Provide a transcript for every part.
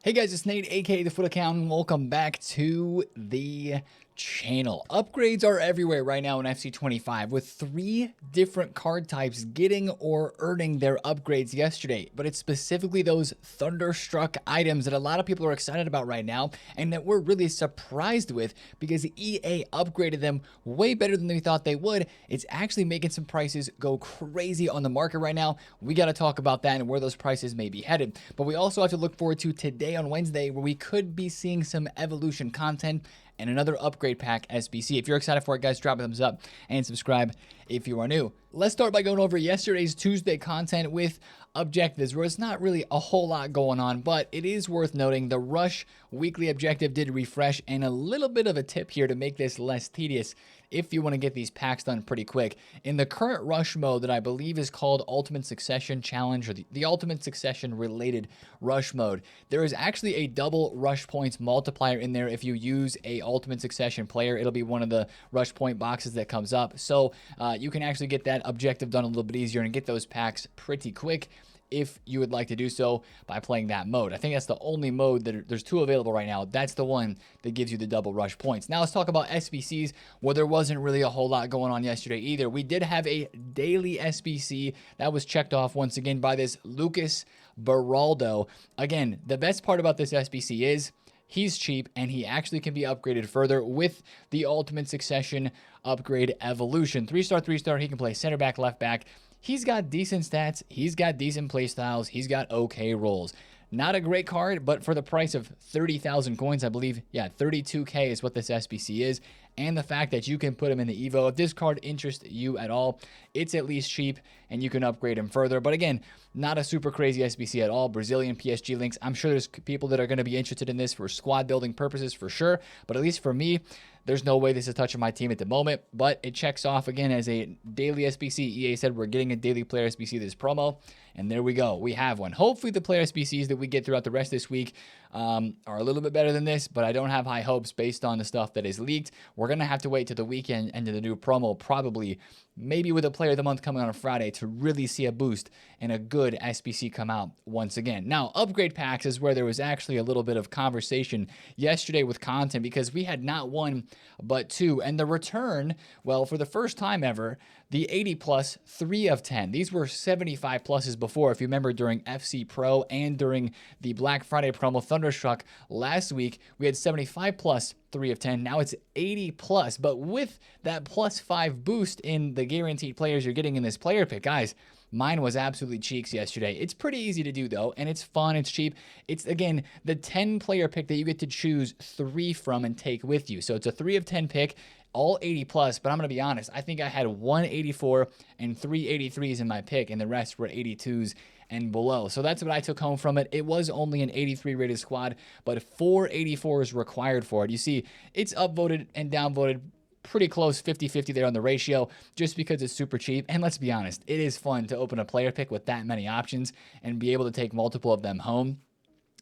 Hey guys, it's Nate, aka TheFutAccountant. Welcome back to the channel. Upgrades are everywhere right now in FC25, with 3 different card types getting or earning their upgrades yesterday. But it's specifically those Thunderstruck items that a lot of people are excited about right now, and that we're really surprised with because EA upgraded them way better than we thought they would. It's actually making some prices go crazy on the market right now. We got to talk about that and where those prices may be headed. But we also have to look forward to today on Wednesday, where we could be seeing some evolution content and another upgrade pack SBC. If you're excited for it, guys, drop a thumbs up and subscribe if you are new. Let's start by going over yesterday's Tuesday content with objectives, where it's not really a whole lot going on, but it is worth noting the Rush weekly objective did refresh, and a little bit of a tip here to make this less tedious if you want to get these packs done pretty quick. In the current Rush mode that I believe is called Ultimate Succession Challenge, or the Ultimate Succession related Rush mode, there is actually a double Rush points multiplier in there if you use a Ultimate Succession player. It'll be one of the Rush point boxes that comes up, so you can actually get that objective done a little bit easier and get those packs pretty quick if you would like to do so by playing that mode. I think that's the only mode that there's 2 available right now. That's the one that gives you the double Rush points. Now let's talk about SBCs, where there wasn't really a whole lot going on yesterday either. We did have a daily SBC that was checked off once again by this Lucas Beraldo. Again, the best part about this SBC is he's cheap, and he actually can be upgraded further with the Ultimate Succession upgrade evolution. 3-star, 3-star, he can play center back, left back. He's got decent stats, he's got decent play styles, he's got okay rolls. Not a great card, but for the price of 30,000 coins, I believe, yeah, 32K is what this SBC is, and the fact that you can put him in the Evo, if this card interests you at all, it's at least cheap, and you can upgrade him further. But again, not a super crazy SBC at all. Brazilian PSG links, I'm sure there's people that are going to be interested in this for squad building purposes for sure, but at least for me, there's no way this is touching my team at the moment, but it checks off again as a daily SBC. EA said we're getting a daily player SBC this promo, and there we go. We have one. Hopefully the player SBCs that we get throughout the rest of this week are a little bit better than this, but I don't have high hopes based on the stuff that is leaked. We're going to have to wait to the weekend and to the new promo, probably maybe with a player of the month coming on a Friday, to really see a boost and a good SBC come out once again. Now, upgrade packs is where there was actually a little bit of conversation yesterday with content, because we had not 1 but 2, and the return, well, for the first time ever, the 80 plus 3 of 10. These were 75 pluses before, if you remember, during FC Pro and during the Black Friday promo Thunderstruck last week, we had 75 plus 3 of 10. Now it's 80 plus, but with that plus 5 boost in the guaranteed players you're getting in this player pick, guys, mine was absolutely cheeks yesterday. It's pretty easy to do though, and it's fun, it's cheap. It's, again, the 10 player pick that you get to choose 3 from and take with you. So it's a 3 of 10 pick, all 80 plus, but I'm going to be honest, I think I had 184 and 3 83s in my pick, and the rest were 82s and below. So that's what I took home from it. It was only an 83 rated squad, but 4 84s required for it. You see, it's upvoted and downvoted pretty close 50-50 there on the ratio, just because it's super cheap. And let's be honest, it is fun to open a player pick with that many options and be able to take multiple of them home.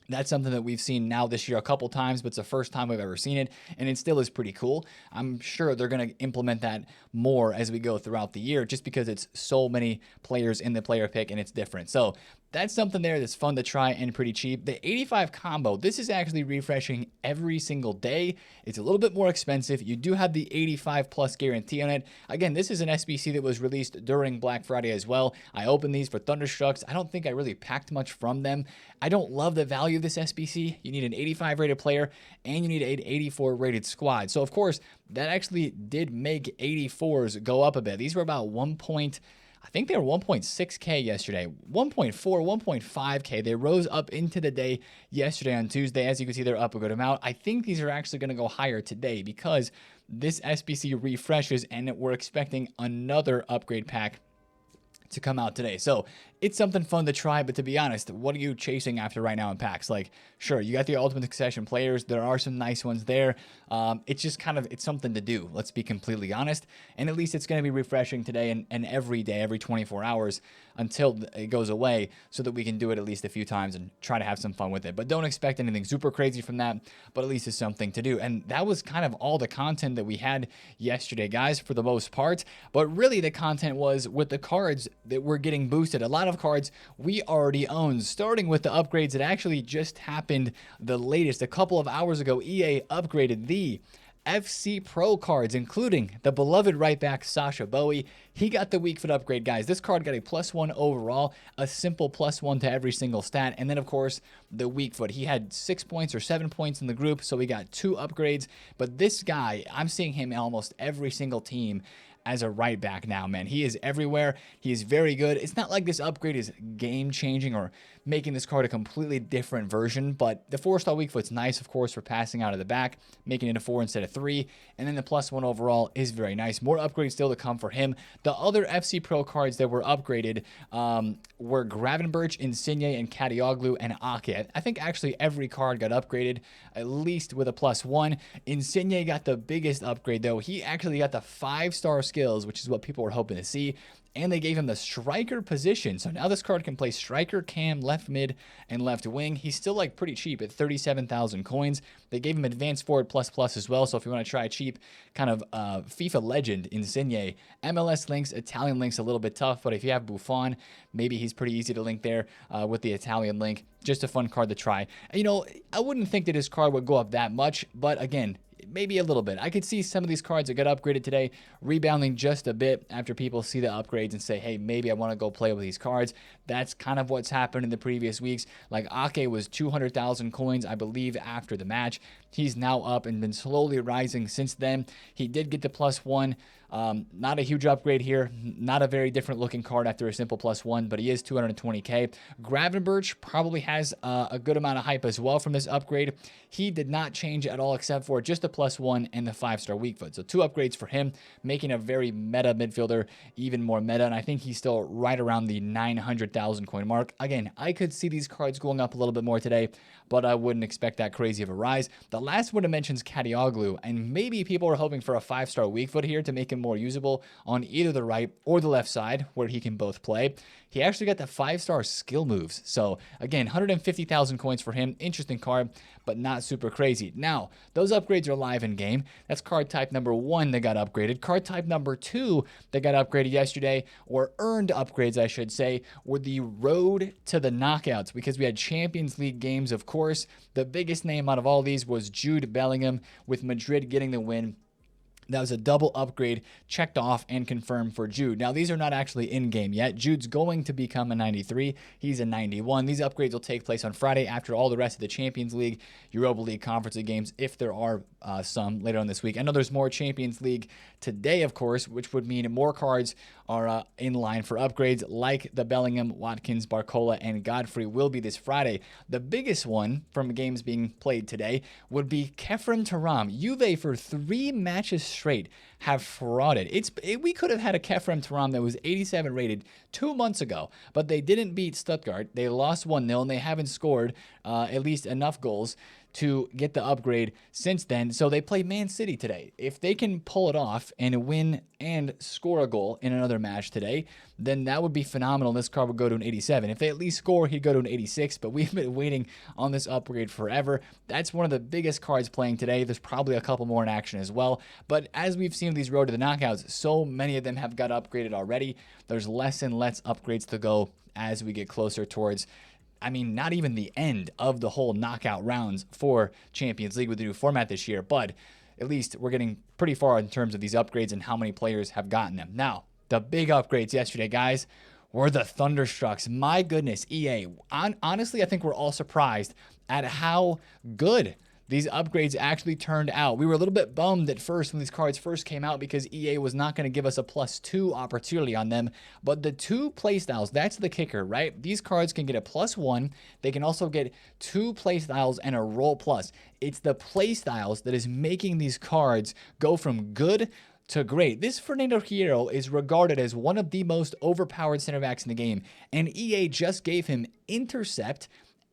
That's something that we've seen now this year a couple times, but it's the first time we've ever seen it, and it still is pretty cool. I'm sure they're going to implement that more as we go throughout the year, just because it's so many players in the player pick and it's different. So that's something there that's fun to try and pretty cheap. The 85 combo, this is actually refreshing every single day. It's a little bit more expensive. You do have the 85 plus guarantee on it. Again, this is an SBC that was released during Black Friday as well. I opened these for Thunderstrucks. I don't think I really packed much from them. I don't love the value of this SBC. You need an 85 rated player and you need an 84 rated squad. So of course, that actually did make 84s go up a bit. These were about I think they were 1.6K yesterday, 1.4, 1.5K. They rose up into the day yesterday on Tuesday. As you can see, they're up a good amount. I think these are actually going to go higher today because this SBC refreshes and we're expecting another upgrade pack to come out today. So it's something fun to try, but to be honest, what are you chasing after right now in packs? Like, sure, you got the Ultimate Succession players. There are some nice ones there. It's just kind of, it's something to do. Let's be completely honest. And at least it's going to be refreshing today and every day, every 24 hours until it goes away, so that we can do it at least a few times and try to have some fun with it. But don't expect anything super crazy from that, but at least it's something to do. And that was kind of all the content that we had yesterday, guys, for the most part. But really the content was with the cards that were getting boosted. A lot of of cards we already own, starting with the upgrades that actually just happened the latest. A couple of hours ago, EA upgraded the FC Pro cards, including the beloved right back Sasha Bowie. He got the weak foot upgrade, guys. This card got a +1 overall, a simple +1 to every single stat, and then of course the weak foot. He had 6 points or 7 points in the group, so we got 2 upgrades. But this guy, I'm seeing him in almost every single team as a right back now, man. He is everywhere. He is very good. It's not like this upgrade is game changing or making this card a completely different version, but the 4-star weak foot's nice, of course, for passing out of the back, making it a 4 instead of 3, and then the +1 overall is very nice. More upgrades still to come for him. The other FC Pro cards that were upgraded were Gravenberch, Insigne, and Kadioglu, and Ake. I think actually every card got upgraded, at least with a +1. Insigne got the biggest upgrade, though. He actually got the 5-star skills, which is what people were hoping to see. And they gave him the striker position. So now this card can play striker, cam, left mid, and left wing. He's still like pretty cheap at 37,000 coins. They gave him advanced forward ++ as well. So if you want to try a cheap kind of FIFA legend, Insigne, MLS links, Italian links a little bit tough. But if you have Buffon, maybe he's pretty easy to link there with the Italian link. Just a fun card to try. And, you know, I wouldn't think that his card would go up that much. But again, maybe a little bit. I could see some of these cards that got upgraded today rebounding just a bit after people see the upgrades and say, hey, maybe I want to go play with these cards. That's kind of what's happened in the previous weeks. Like Ake was 200,000 coins, I believe, after the match. He's now up and been slowly rising since then. He did get the +1. Not a huge upgrade here. Not a very different looking card after a simple +1, but he is 220k. Gravenberch probably has a good amount of hype as well from this upgrade. He did not change at all except for just a +1 and the 5-star weak foot. So 2 upgrades for him, making a very meta midfielder even more meta. And I think he's still right around the 900,000 coin mark. Again, I could see these cards going up a little bit more today, but I wouldn't expect that crazy of a rise. The last one to mention is Kadioglu, and maybe people are hoping for a 5-star weak foot here to make him more usable on either the right or the left side, where he can both play. He actually got the 5-star skill moves. So again, 150,000 coins for him. Interesting card, but not super crazy. Now, those upgrades are live in game. That's card type number 1 that got upgraded. Card type number 2 that got upgraded yesterday, or earned upgrades, I should say, were the road to the knockouts, because we had Champions League games, of course. The biggest name out of all these was Jude Bellingham, with Madrid getting the win. That was a double upgrade checked off and confirmed for Jude. Now, these are not actually in-game yet. Jude's going to become a 93. He's a 91. These upgrades will take place on Friday after all the rest of the Champions League, Europa League, Conference League games, if there are some later on this week. I know there's more Champions League today, of course, which would mean more cards are in line for upgrades, like the Bellingham, Watkins, Barcola, and Godfrey will be this Friday. The biggest one from games being played today would be Kefren Turam. Juve, for 3 matches straight, have frauded. We could have had a Kefren Turam that was 87 rated 2 months ago, but they didn't beat Stuttgart. They lost 1-0, and they haven't scored at least enough goals to get the upgrade since then. So they play Man City today. If they can pull it off and win and score a goal in another match today, then that would be phenomenal. This card would go to an 87. If they at least score, he'd go to an 86, but we've been waiting on this upgrade forever. That's one of the biggest cards playing today. There's probably a couple more in action as well. But as we've seen these road to the knockouts, so many of them have got upgraded already. There's less and less upgrades to go as we get closer towards, I mean, not even the end of the whole knockout rounds for Champions League with the new format this year, but at least we're getting pretty far in terms of these upgrades and how many players have gotten them. Now, the big upgrades yesterday, guys, were the Thunderstrucks. My goodness, EA. Honestly, I think we're all surprised at how good these upgrades actually turned out. We were a little bit bummed at first when these cards first came out because EA was not going to give us a +2 opportunity on them. But the 2 playstyles, that's the kicker, right? These cards can get a +1. They can also get 2 playstyles and a roll plus. It's the playstyles that is making these cards go from good to great. This Fernando Hierro is regarded as one of the most overpowered center backs in the game, and EA just gave him intercept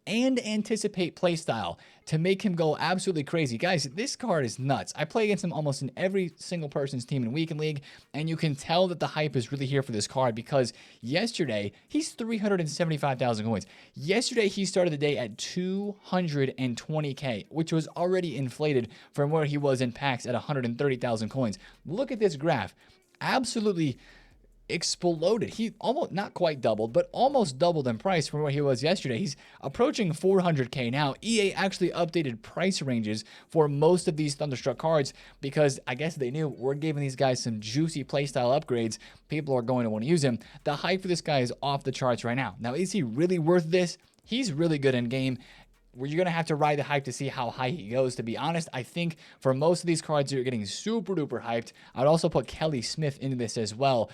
and anticipate playstyle to make him go absolutely crazy. Guys, this card is nuts. I play against him almost in every single person's team in Weekend League, and you can tell that the hype is really here for this card because yesterday, he's 375,000 coins. Yesterday, he started the day at 220k, which was already inflated from where he was in packs at 130,000 coins. Look at this graph. Absolutely exploded. He almost, not quite doubled, but almost doubled in price from what he was yesterday. He's approaching 400k now. EA actually updated price ranges for most of these Thunderstruck cards because I guess they knew we're giving these guys some juicy playstyle upgrades. People are going to want to use him. The hype for this guy is off the charts right now. Now, is he really worth this? He's really good in game. You're going to have to ride the hype to see how high he goes. To be honest, I think for most of these cards, you're getting super duper hyped. I'd also put Kelly Smith into this as well.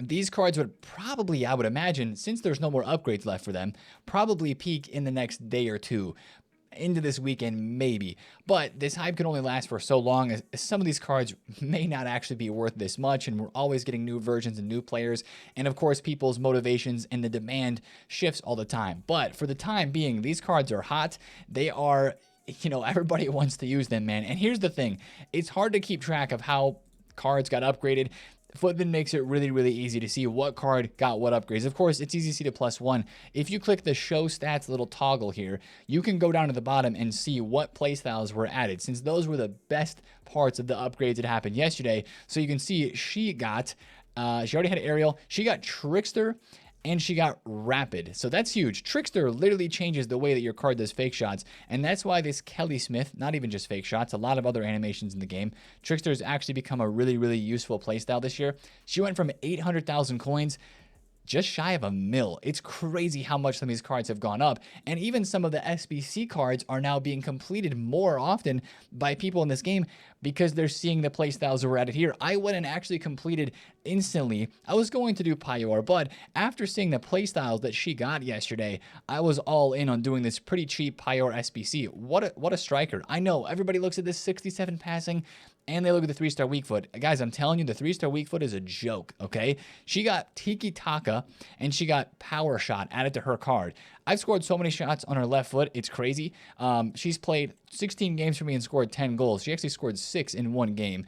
These cards would probably, I would imagine, since there's no more upgrades left for them, probably peak in the next day or two. Into this weekend, maybe. But this hype can only last for so long, as some of these cards may not actually be worth this much, and we're always getting new versions and new players. And of course, people's motivations and the demand shifts all the time. But for the time being, these cards are hot. They are, everybody wants to use them, man. And here's the thing. It's hard to keep track of how cards got upgraded. Footman makes it really, really easy to see what card got what upgrades. Of course, it's easy to see the +1. If you click the show stats little toggle here, you can go down to the bottom and see what playstyles were added, since those were the best parts of the upgrades that happened yesterday. So you can see she got, she already had Aerial, she got Trickster, and she got Rapid. So that's huge. Trickster literally changes the way that your card does fake shots, and that's why this Kelly Smith, not even just fake shots, a lot of other animations in the game, Trickster has actually become a really, really useful playstyle this year. She went from 800,000 coins just shy of $1 million. It's crazy how much some of these cards have gone up. And even some of the SBC cards are now being completed more often by people in this game because they're seeing the playstyles that were added here. I went and actually completed instantly. I was going to do Pyor, but after seeing the playstyles that she got yesterday, I was all in on doing this pretty cheap Pyor SBC. What a striker. I know everybody looks at this 67 passing and they look at the 3-star weak foot. Guys, I'm telling you, the 3-star weak foot is a joke, okay? She got Tiki Taka and she got Power Shot added to her card. I've scored so many shots on her left foot, it's crazy. She's played 16 games for me and scored 10 goals. She actually scored 6 in one game.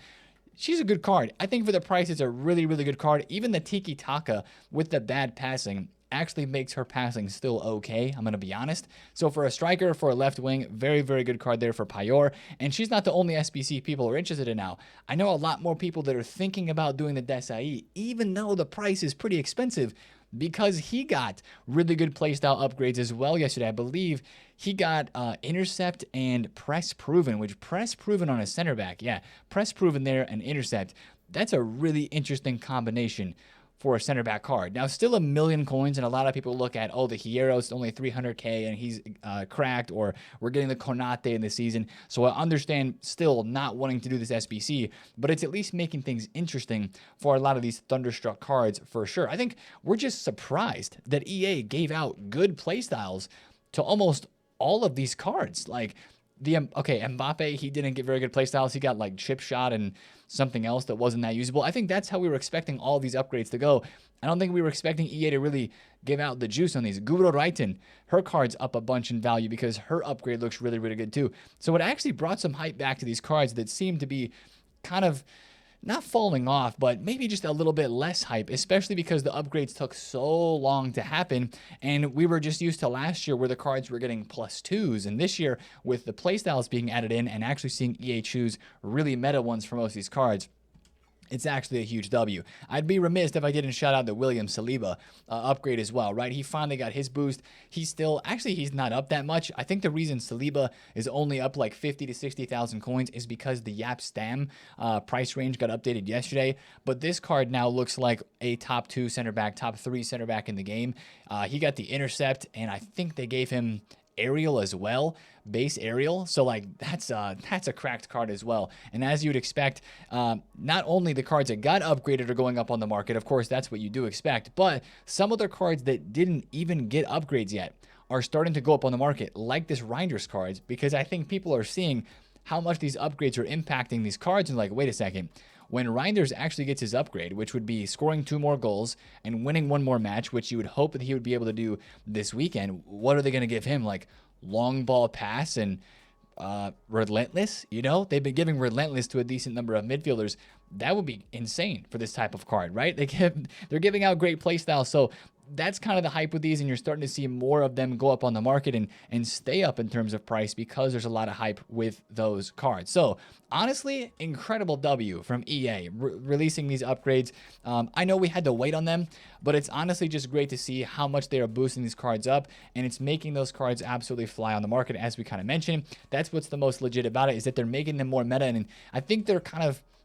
She's a good card. I think for the price, it's a really, really good card. Even the Tiki Taka with the bad passing actually makes her passing still okay, I'm going to be honest. So for a striker, for a left wing, very, very good card there for Pyor. And she's not the only SBC people are interested in now. I know a lot more people that are thinking about doing the Desai, even though the price is pretty expensive, because he got really good playstyle upgrades as well yesterday. I believe he got Intercept and Press Proven, which Press Proven on a center back. Yeah, Press Proven there and Intercept. That's a really interesting combination for a center back card. Now, still 1 million coins, and a lot of people look at, oh, the Hiero's only 300k and he's cracked, or we're getting the Konate in the season. So I understand still not wanting to do this SBC, but it's at least making things interesting for a lot of these Thunderstruck cards for sure. I think we're just surprised that EA gave out good playstyles to almost all of these cards. Like, Mbappe, he didn't get very good playstyles. He got like chip shot and something else that wasn't that usable. I think that's how we were expecting all these upgrades to go. I don't think we were expecting EA to really give out the juice on these. Guro Raiten, her card's up a bunch in value because her upgrade looks really, really good too. So it actually brought some hype back to these cards that seemed to be kind of not falling off, but maybe just a little bit less hype, especially because the upgrades took so long to happen. And we were just used to last year where the cards were getting +2s. And this year, with the playstyles being added in and actually seeing EA choose really meta ones for most of these cards, it's actually a huge W. I'd be remiss if I didn't shout out the William Saliba upgrade as well, right? He finally got his boost. He's not up that much. I think the reason Saliba is only up like 50 to 60,000 coins is because the Yap Stam price range got updated yesterday. But this card now looks like a top 2 center back, top 3 center back in the game. He got the Intercept, and I think they gave him Aerial as well, base Aerial. So like that's a cracked card as well. And as you'd expect, not only the cards that got upgraded are going up on the market, of course that's what you do expect, but some other cards that didn't even get upgrades yet are starting to go up on the market, like this Reinders cards, because I think people are seeing how much these upgrades are impacting these cards and like, wait a second, when Reinders actually gets his upgrade, which would be scoring 2 more goals and winning 1 more match, which you would hope that he would be able to do this weekend, what are they going to give him? Like long ball pass and Relentless? You know, they've been giving Relentless to a decent number of midfielders. That would be insane for this type of card, right? They're giving out great playstyles. So that's kind of the hype with these, and you're starting to see more of them go up on the market and stay up in terms of price because there's a lot of hype with those cards. So honestly, incredible W from EA releasing these upgrades. I know we had to wait on them, but it's honestly just great to see how much they are boosting these cards up, and it's making those cards absolutely fly on the market, as we kind of mentioned. That's what's the most legit about it, is that they're making them more meta, and I think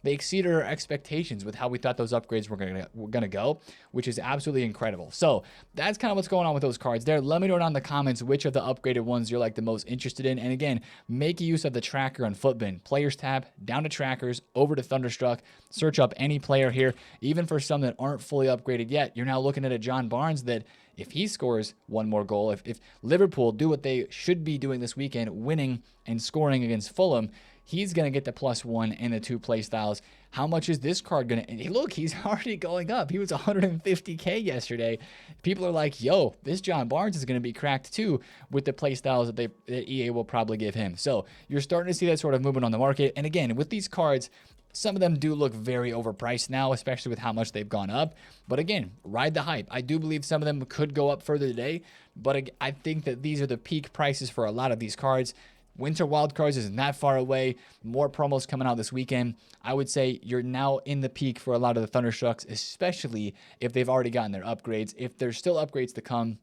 they exceeded our expectations with how we thought those upgrades were gonna go, which is absolutely incredible. So that's kind of what's going on with those cards there. Let me know down in the comments which of the upgraded ones you're like the most interested in. And again, make use of the tracker on Footbin. Players tab, down to trackers, over to Thunderstruck, search up any player here. Even for some that aren't fully upgraded yet, you're now looking at a John Barnes that if he scores one more goal, if Liverpool do what they should be doing this weekend, winning and scoring against Fulham, he's going to get the +1 and the 2 play styles. How much is this card going to... Look, he's already going up. He was 150K yesterday. People are like, yo, this John Barnes is going to be cracked too with the play styles that EA will probably give him. So you're starting to see that sort of movement on the market. And again, with these cards, some of them do look very overpriced now, especially with how much they've gone up. But again, ride the hype. I do believe some of them could go up further today, but I think that these are the peak prices for a lot of these cards. Winter wildcards isn't that far away. More promos coming out this weekend. I would say you're now in the peak for a lot of the Thunderstrucks, especially if they've already gotten their upgrades. If there's still upgrades to come,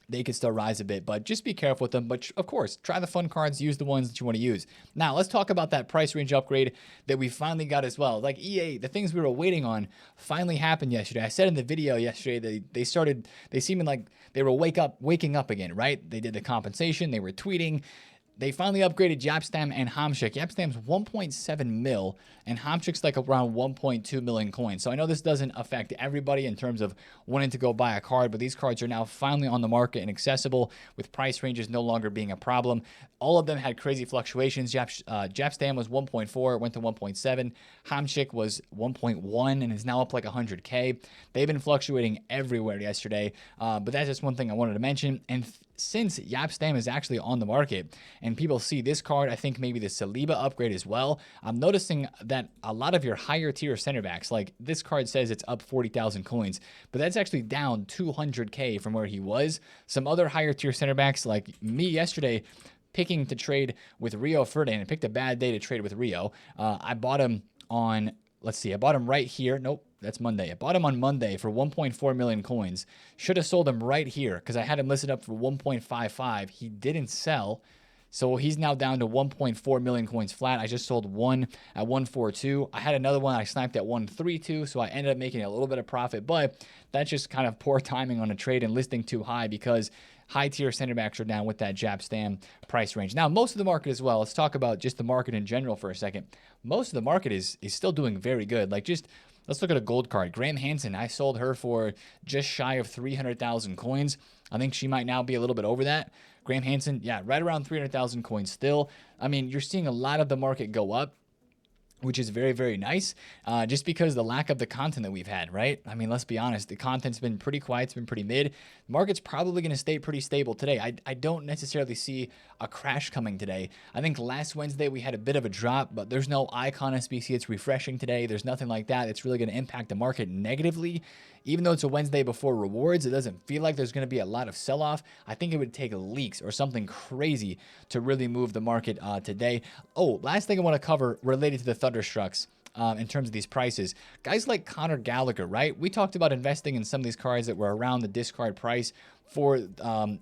they could still rise a bit, but just be careful with them. But of course, try the fun cards, use the ones that you want to use. Now, let's talk about that price range upgrade that we finally got as well. Like EA, the things we were waiting on finally happened yesterday. I said in the video yesterday that they seemed like they were waking up again, right? They did the compensation, they were tweeting. They finally upgraded Yapstam and Hamsik. Yapstam's 1.7 mil, and Hamsik's like around 1.2 million coins. So I know this doesn't affect everybody in terms of wanting to go buy a card, but these cards are now finally on the market and accessible, with price ranges no longer being a problem. All of them had crazy fluctuations. Yapstam was 1.4, went to 1.7. Hamsik was 1.1 and is now up like 100K. They've been fluctuating everywhere yesterday, but that's just one thing I wanted to mention. And since Yapstam is actually on the market and people see this card, I think maybe the Saliba upgrade as well, I'm noticing that a lot of your higher tier center backs, like this card says it's up 40,000 coins, but that's actually down 200K from where he was. Some other higher tier center backs, like me yesterday, picking to trade with Rio Ferdinand, and picked a bad day to trade with Rio. I bought him on, let's see, I bought him right here. Nope. That's Monday. I bought him on Monday for 1.4 million coins. Should have sold him right here because I had him listed up for 1.55. He didn't sell. So he's now down to 1.4 million coins flat. I just sold one at 142. I had another one I sniped at 132, so I ended up making a little bit of profit, but that's just kind of poor timing on a trade and listing too high because high tier center backs are down with that Yapstam price range. Now, most of the market as well, let's talk about just the market in general for a second. Most of the market is still doing very good. Like just... let's look at a gold card. Graham Hansen, I sold her for just shy of 300,000 coins. I think she might now be a little bit over that. Graham Hansen, yeah, right around 300,000 coins still. I mean, you're seeing a lot of the market go up, which is very, very nice, just because the lack of the content that we've had, right? I mean, let's be honest. The content's been pretty quiet. It's been pretty mid. The market's probably going to stay pretty stable today. I don't necessarily see a crash coming today. I think last Wednesday we had a bit of a drop, but there's no icon SBC. It's refreshing today. There's nothing like that. It's really going to impact the market negatively. Even though it's a Wednesday before rewards, it doesn't feel like there's going to be a lot of sell-off. I think it would take leaks or something crazy to really move the market today. Oh, last thing I want to cover related to the Thunderstrucks. In terms of these prices, guys like Conor Gallagher, right? We talked about investing in some of these cards that were around the discard price for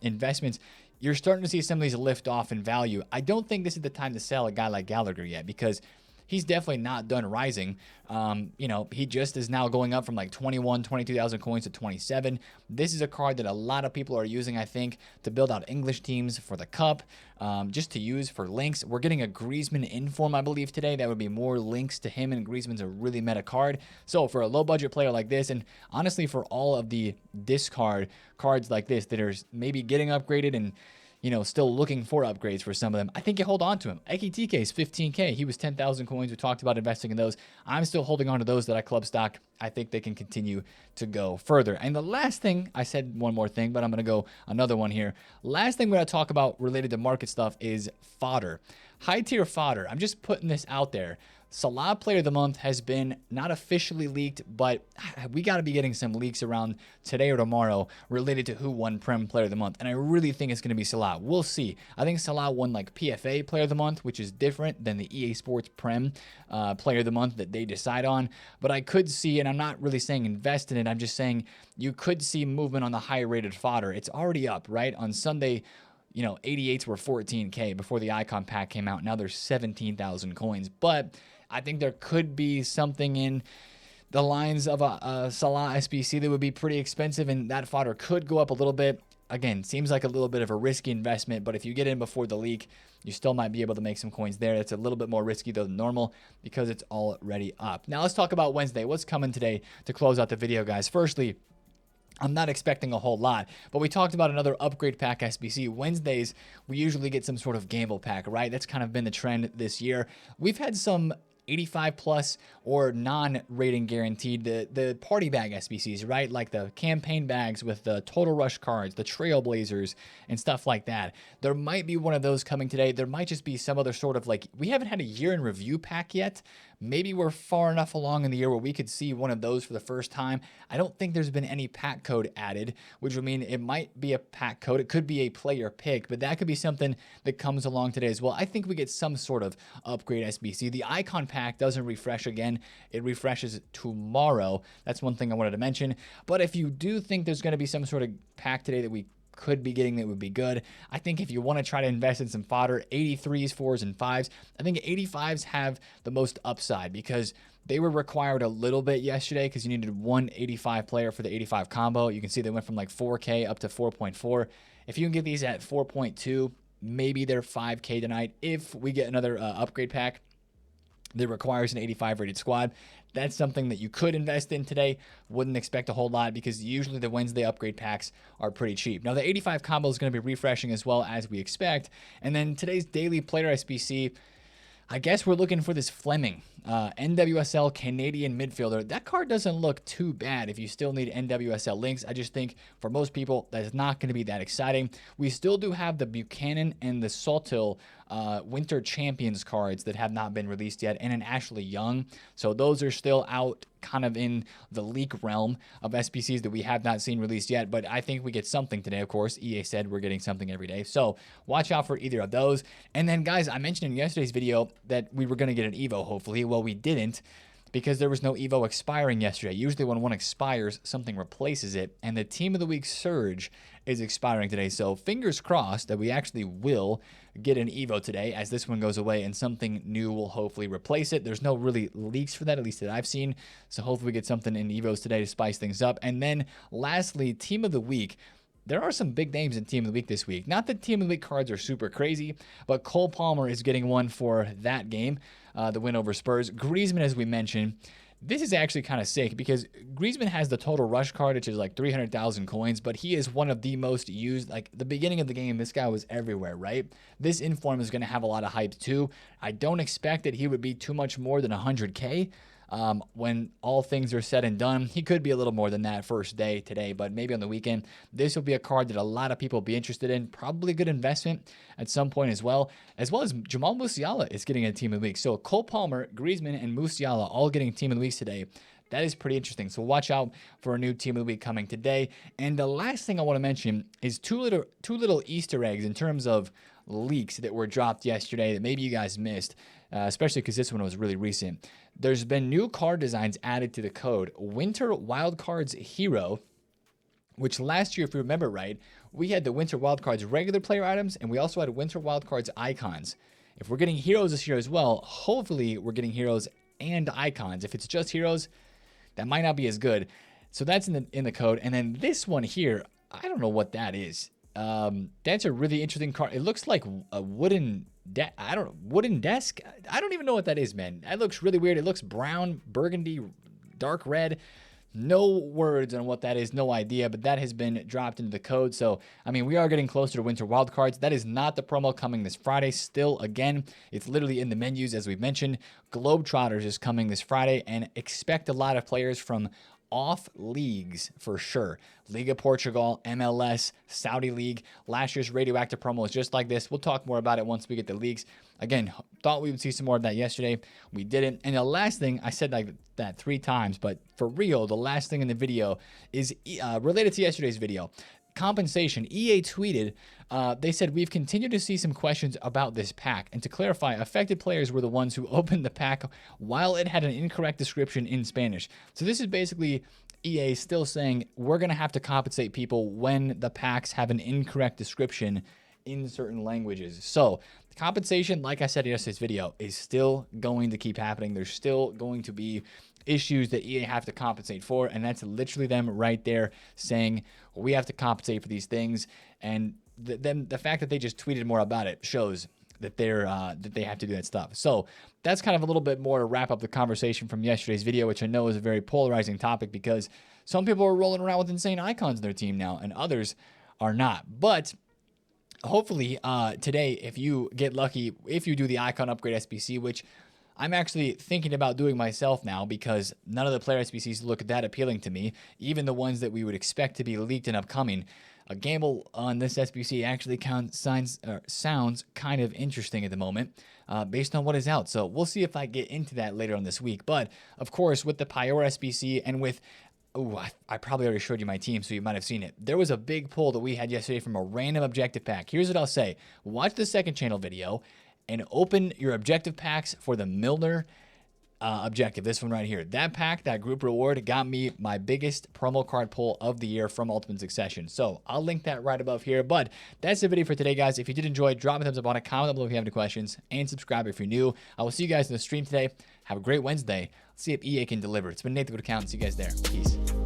investments. You're starting to see some of these lift off in value. I don't think this is the time to sell a guy like Gallagher yet because he's definitely not done rising. You know, he just is now going up from like 22,000 coins to 27. This is a card that a lot of people are using, I think, to build out English teams for the Cup, just to use for links. We're getting a Griezmann inform, I believe, today. That would be more links to him, and Griezmann's a really meta card. So for a low-budget player like this, and honestly for all of the discard cards like this that are maybe getting upgraded and you know, still looking for upgrades for some of them, I think you hold on to him. Ekitike is 15K. He was 10,000 coins. We talked about investing in those. I'm still holding on to those that I club stock. I think they can continue to go further. And the last thing, I said one more thing, but I'm going to go another one here. Last thing we're going to talk about related to market stuff is fodder. High tier fodder. I'm just putting this out there. Salah Player of the Month has been not officially leaked, but we got to be getting some leaks around today or tomorrow related to who won Prem Player of the Month. And I really think it's going to be Salah. We'll see. I think Salah won like PFA Player of the Month, which is different than the EA Sports Prem Player of the Month that they decide on. But I could see, and I'm not really saying invest in it, I'm just saying you could see movement on the higher rated fodder. It's already up, right? On Sunday, 88s were 14K before the icon pack came out. Now there's 17,000 coins. But I think there could be something in the lines of a Salah SBC that would be pretty expensive, and that fodder could go up a little bit. Again, seems like a little bit of a risky investment, but if you get in before the leak, you still might be able to make some coins there. It's a little bit more risky though than normal because it's already up. Now let's talk about Wednesday. What's coming today to close out the video, guys? Firstly, I'm not expecting a whole lot, but we talked about another upgrade pack SBC. Wednesdays, we usually get some sort of gamble pack, right? That's kind of been the trend this year. We've had some 85 plus or non-rating guaranteed, the party bag SBCs, right? Like the campaign bags with the Total Rush cards, the Trailblazers, and stuff like that. There might be one of those coming today. There might just be some other sort of like, we haven't had a year in review pack yet. Maybe we're far enough along in the year where we could see one of those for the first time. I don't think there's been any pack code added, which would mean it might be a pack code. It could be a player pick, but that could be something that comes along today as well. I think we get some sort of upgrade SBC. The icon pack doesn't refresh again. It refreshes tomorrow. That's one thing I wanted to mention. But if you do think there's going to be some sort of pack today that we could be getting that would be good, I think if you want to try to invest in some fodder, 83s, 4s, and 5s, I think 85s have the most upside because they were required a little bit yesterday because you needed one 85 player for the 85 combo. You can see they went from like 4K up to 4.4. If you can get these at 4.2, maybe they're 5K tonight. If we get another upgrade pack that requires an 85 rated squad, that's something that you could invest in today. Wouldn't expect a whole lot because usually the Wednesday upgrade packs are pretty cheap. Now the 85 combo is going to be refreshing as well as we expect. And then today's daily player SBC, I guess we're looking for this Fleming, NWSL Canadian midfielder. That card doesn't look too bad if you still need NWSL links. I just think for most people, that's not going to be that exciting. We still do have the Buchanan and the Saltil Winter Champions cards that have not been released yet, and an Ashley Young. So those are still out kind of in the leak realm of SBCs that we have not seen released yet, but I think we get something today. Of course, EA said we're getting something every day, so watch out for either of those. And then guys, I mentioned in yesterday's video that we were going to get an Evo, hopefully. Well, we didn't because there was no Evo expiring yesterday. Usually when one expires, something replaces it, and the Team of the Week Surge is expiring today. So fingers crossed that we actually will get an Evo today as this one goes away and something new will hopefully replace it. There's no really leaks for that, at least that I've seen. So hopefully we get something in Evos today to spice things up. And then lastly, Team of the Week. There are some big names in Team of the Week this week. Not that Team of the Week cards are super crazy, but Cole Palmer is getting one for that game, the win over Spurs. Griezmann, as we mentioned, this is actually kind of sick because Griezmann has the Total Rush card, which is like 300,000 coins, but he is one of the most used. Like the beginning of the game, this guy was everywhere, right? This inform is going to have a lot of hype too. I don't expect that he would be too much more than 100K. When all things are said and done, he could be a little more than that first day today, but maybe on the weekend. This will be a card that a lot of people will be interested in. Probably a good investment at some point as well as Jamal Musiala is getting a Team of the Week. So Cole Palmer, Griezmann, and Musiala all getting Team of the Weeks today. That is pretty interesting. So watch out for a new Team of the Week coming today. And the last thing I want to mention is two little Easter eggs in terms of leaks that were dropped yesterday that maybe you guys missed, especially because this one was really recent. There's been new card designs added to the code. Winter Wildcards Hero, which last year, if you remember right, we had the Winter Wildcards regular player items, and we also had Winter Wildcards icons. If we're getting heroes this year as well, hopefully we're getting heroes and icons. If it's just heroes, that might not be as good. So that's in the code. And then this one here, I don't know what that is. That's a really interesting card. It looks like a wooden desk. I don't even know what that is, man. That looks really weird. It looks brown, burgundy, dark red. No words on what that is, no idea, but that has been dropped into the code. So, I mean, we are getting closer to Winter Wildcards. That is not the promo coming this Friday. Still, again, it's literally in the menus, as we've mentioned. Globetrotters is coming this Friday, and expect a lot of players from off leagues for sure. Liga Portugal, MLS, Saudi League. Last year's radioactive promo was just like this. We'll talk more about it once we get the leagues. Again, thought we would see some more of that yesterday. We didn't. And the last thing, I said like that 3 times, but for real, the last thing in the video is related to yesterday's video. Compensation. EA tweeted, they said, we've continued to see some questions about this pack. And to clarify, affected players were the ones who opened the pack while it had an incorrect description in Spanish. So this is basically EA still saying we're going to have to compensate people when the packs have an incorrect description in certain languages. So compensation, like I said in yesterday's video, is still going to keep happening. There's still going to be issues that EA have to compensate for, and that's literally them right there saying we have to compensate for these things. And then the fact that they just tweeted more about it shows that they have to do that stuff. So that's kind of a little bit more to wrap up the conversation from yesterday's video, which I know is a very polarizing topic because some people are rolling around with insane icons in their team now, and others are not. But hopefully today, if you get lucky, if you do the icon upgrade SBC, which I'm actually thinking about doing myself now because none of the player SBCs look that appealing to me, even the ones that we would expect to be leaked and upcoming. A gamble on this SBC actually sounds kind of interesting at the moment based on what is out. So we'll see if I get into that later on this week. But of course, with the Pyor SBC and with I probably already showed you my team, so you might have seen it. There was a big pull that we had yesterday from a random objective pack. Here's what I'll say. Watch the second channel video and open your objective packs for the Milner objective. This one right here. That pack, that group reward, got me my biggest promo card pull of the year from Ultimate Succession. So I'll link that right above here. But that's the video for today, guys. If you did enjoy, drop a thumbs up on it, comment below if you have any questions, and subscribe if you're new. I will see you guys in the stream today. Have a great Wednesday. Let's see if EA can deliver. It's been TheFutAccountant. See you guys there. Peace.